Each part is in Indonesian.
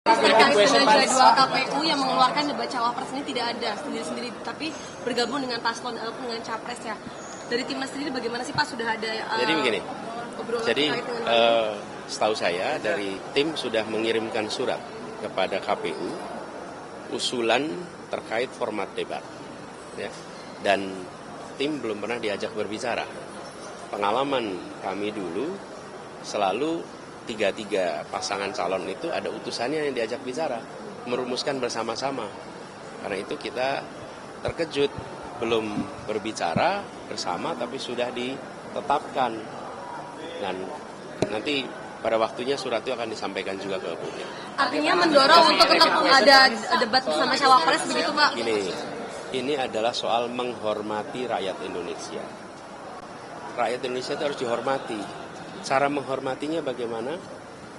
Terkait dengan jadwal KPU yang mengeluarkan debat cawapres ini tidak ada sendiri-sendiri, tapi bergabung dengan paslon ataupun dengan capres ya. Dari timnas sendiri bagaimana sih Pak, sudah ada Jadi begini, jadi setahu saya dari tim sudah mengirimkan surat kepada KPU usulan terkait format debat, ya. Dan tim belum pernah diajak berbicara. Pengalaman kami dulu selalu tiga pasangan calon itu ada utusannya yang diajak bicara, merumuskan bersama-sama. Karena itu kita terkejut belum berbicara bersama tapi sudah ditetapkan. Dan nanti pada waktunya surat itu akan disampaikan juga ke publik. Artinya mendorong untuk tetap ada debat bersama cawapres begitu Pak? Ini adalah soal menghormati rakyat Indonesia. Rakyat Indonesia itu harus dihormati. Cara menghormatinya bagaimana?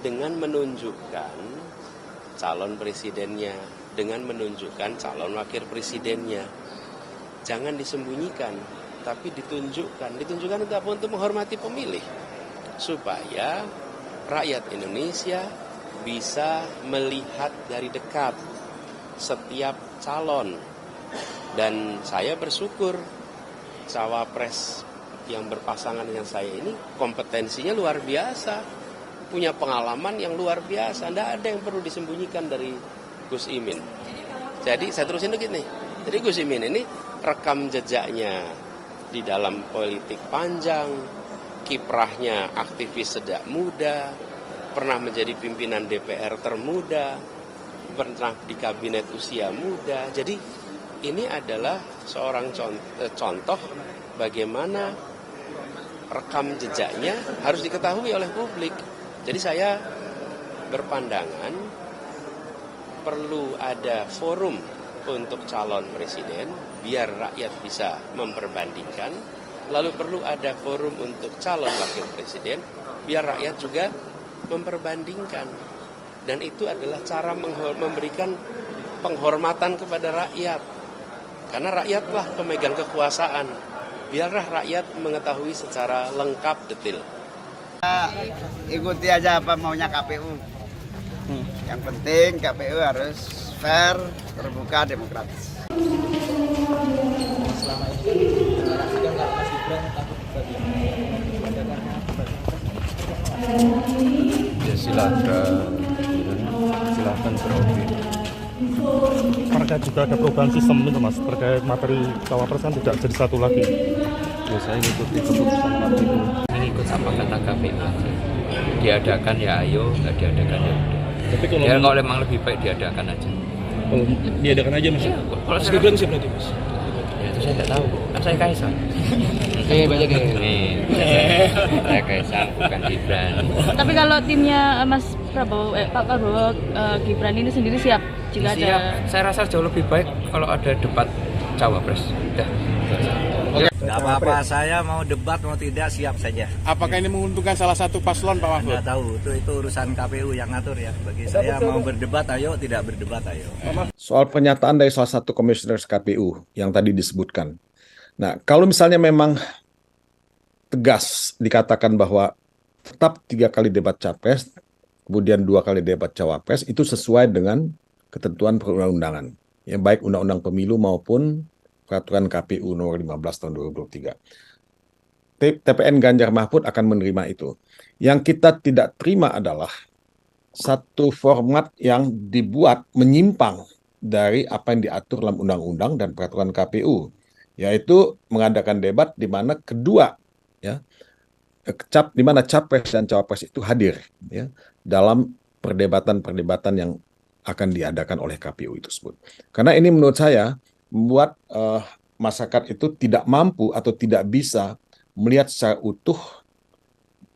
Dengan menunjukkan calon presidennya, dengan menunjukkan calon wakil presidennya. Jangan disembunyikan, tapi ditunjukkan. Ditunjukkan untuk apa? Untuk menghormati pemilih. Supaya rakyat Indonesia bisa melihat dari dekat setiap calon. Dan saya bersyukur cawapres yang berpasangan dengan saya ini kompetensinya luar biasa, punya pengalaman yang luar biasa. Tidak ada yang perlu disembunyikan dari Gus Imin. Jadi saya terusin begini. Jadi Gus Imin ini rekam jejaknya di dalam politik panjang, kiprahnya aktivis sejak muda, pernah menjadi pimpinan DPR termuda, pernah di kabinet usia muda. Jadi ini adalah seorang contoh bagaimana rekam jejaknya harus diketahui oleh publik. Jadi saya berpandangan perlu ada forum untuk calon presiden biar rakyat bisa memperbandingkan. Lalu perlu ada forum untuk calon wakil presiden biar rakyat juga memperbandingkan. Dan itu adalah cara memberikan penghormatan kepada rakyat. Karena rakyatlah pemegang kekuasaan. Biarlah rakyat mengetahui secara lengkap, detail. Ikuti aja apa maunya KPU. Yang penting KPU harus fair, terbuka, demokratis. Selama ini kan Mas Gibran takut ya silakan beropini. Terkait juga ada perubahan sistem itu Mas, terkait materi cawapres kan tidak jadi satu lagi. Ya saya ngikuti keputusan KPU. Mengikut apa kata KPU aja. Diadakan ya ayo, nggak diadakan ya udah. Tapi kalau memang lebih baik diadakan aja. Oh, diadakan aja Mas. Ya, kalau Gibran sih berarti Mas. Ya itu saya nggak tahu. Kan saya Kaisang. banyak Nih, saya Kaisang bukan Gibran. Tapi kalau timnya Mas Prabowo, Pak Prabowo Gibran ini sendiri siap jika siap. ada? Saya rasa jauh lebih baik kalau ada debat cawapres. Udah. Gak apa-apa, saya mau debat mau tidak siap saja. Apakah ini menguntungkan salah satu paslon Pak Mahfud? Nggak tahu, itu urusan KPU yang ngatur ya. Bagi saya mau berdebat ayo, tidak berdebat ayo. Soal pernyataan dari salah satu komisioner KPU yang tadi disebutkan. Nah, kalau misalnya memang tegas dikatakan bahwa tetap 3 kali debat capres, kemudian 2 kali debat cawapres, itu sesuai dengan ketentuan perundang-undangan. Ya, baik Undang-Undang Pemilu maupun Peraturan KPU nomor 15 tahun 2023. TPN Ganjar Mahfud akan menerima itu. Yang kita tidak terima adalah satu format yang dibuat menyimpang dari apa yang diatur dalam undang-undang dan peraturan KPU, yaitu mengadakan debat di mana kedua di mana capres dan cawapres itu hadir ya dalam perdebatan-perdebatan yang akan diadakan oleh KPU itu tersebut. Karena ini menurut saya membuat masyarakat itu tidak mampu atau tidak bisa melihat secara utuh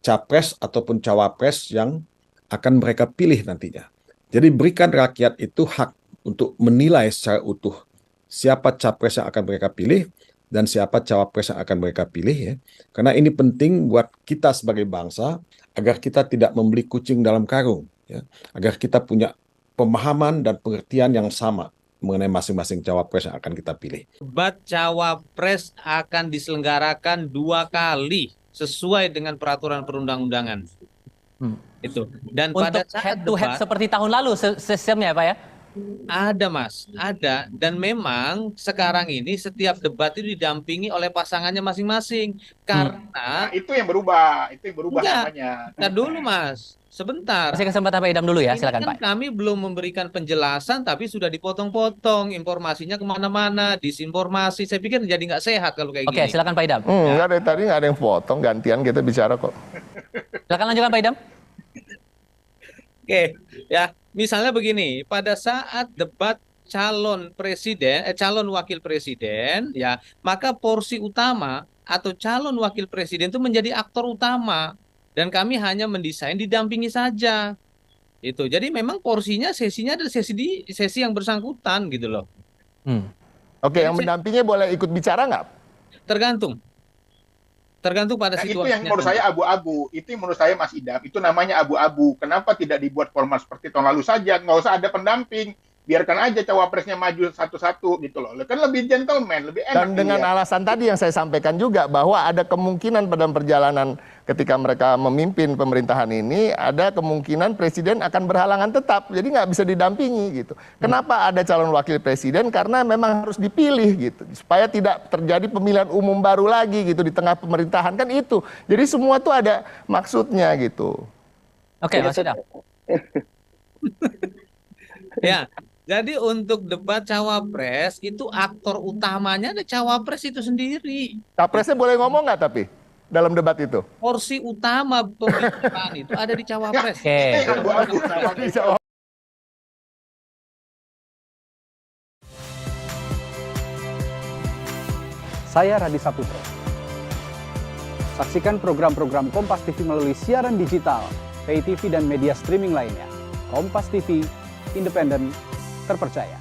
capres ataupun cawapres yang akan mereka pilih nantinya. Jadi berikan rakyat itu hak untuk menilai secara utuh siapa capres yang akan mereka pilih dan siapa cawapres yang akan mereka pilih ya. Karena ini penting buat kita sebagai bangsa agar kita tidak membeli kucing dalam karung ya. Agar kita punya pemahaman dan pengertian yang sama mengenai masing-masing cawapres yang akan kita pilih. Debat cawapres akan diselenggarakan 2 kali sesuai dengan peraturan perundang-undangan. Itu. Dan Untuk pada saat head to head debat, seperti tahun lalu sistemnya ya Pak ya? ada Mas, ada. Dan memang sekarang ini setiap debat itu didampingi oleh pasangannya masing-masing. Karena itu yang berubah, Enggak. namanya. Ntar dulu Mas, sebentar. Kasih kesempatan Pak Idam dulu ya, Ini silakan kan Pak. kami belum memberikan penjelasan tapi sudah dipotong-potong, informasinya kemana-mana, disinformasi. Saya pikir jadi nggak sehat kalau kayak Oke, gini. silakan Pak Idam. Enggak dari tadi nggak ada yang potong, gantian kita bicara kok. Silakan lanjutkan Pak Idam. Oke, ya misalnya begini, pada saat debat calon presiden, calon wakil presiden, ya maka porsi utama atau calon wakil presiden itu menjadi aktor utama dan kami hanya mendesain didampingi saja. Itu. Jadi memang porsinya sesinya adalah sesi yang bersangkutan gitu loh. Oke, yang mendampingi boleh ikut bicara nggak? Tergantung pada Nah, itu situasinya. yang menurut saya abu-abu. Itu yang menurut saya Mas Idam, itu namanya abu-abu. Kenapa tidak dibuat format seperti tahun lalu saja? Nggak usah ada pendamping. Biarkan aja cawapresnya maju satu-satu gitu loh. Kan lebih gentleman, lebih enak. Dan dengan alasan tadi yang saya sampaikan juga bahwa ada kemungkinan pada perjalanan ketika mereka memimpin pemerintahan ini, ada kemungkinan presiden akan berhalangan tetap. Jadi nggak bisa didampingi gitu. Kenapa ada calon wakil presiden? Karena memang harus dipilih gitu. Supaya tidak terjadi pemilihan umum baru lagi gitu di tengah pemerintahan. Kan itu. Jadi semua tuh ada maksudnya gitu. Oke, Mas Idam. Ya, jadi untuk debat cawapres itu aktor utamanya ada cawapres itu sendiri. Capresnya boleh ngomong nggak tapi dalam debat itu? Porsi utama pemerintahan itu ada di cawapres. Oke. Saya Radi Saputro. Saksikan program-program Kompas TV melalui siaran digital, pay TV dan media streaming lainnya. Kompas TV, independen, terpercaya.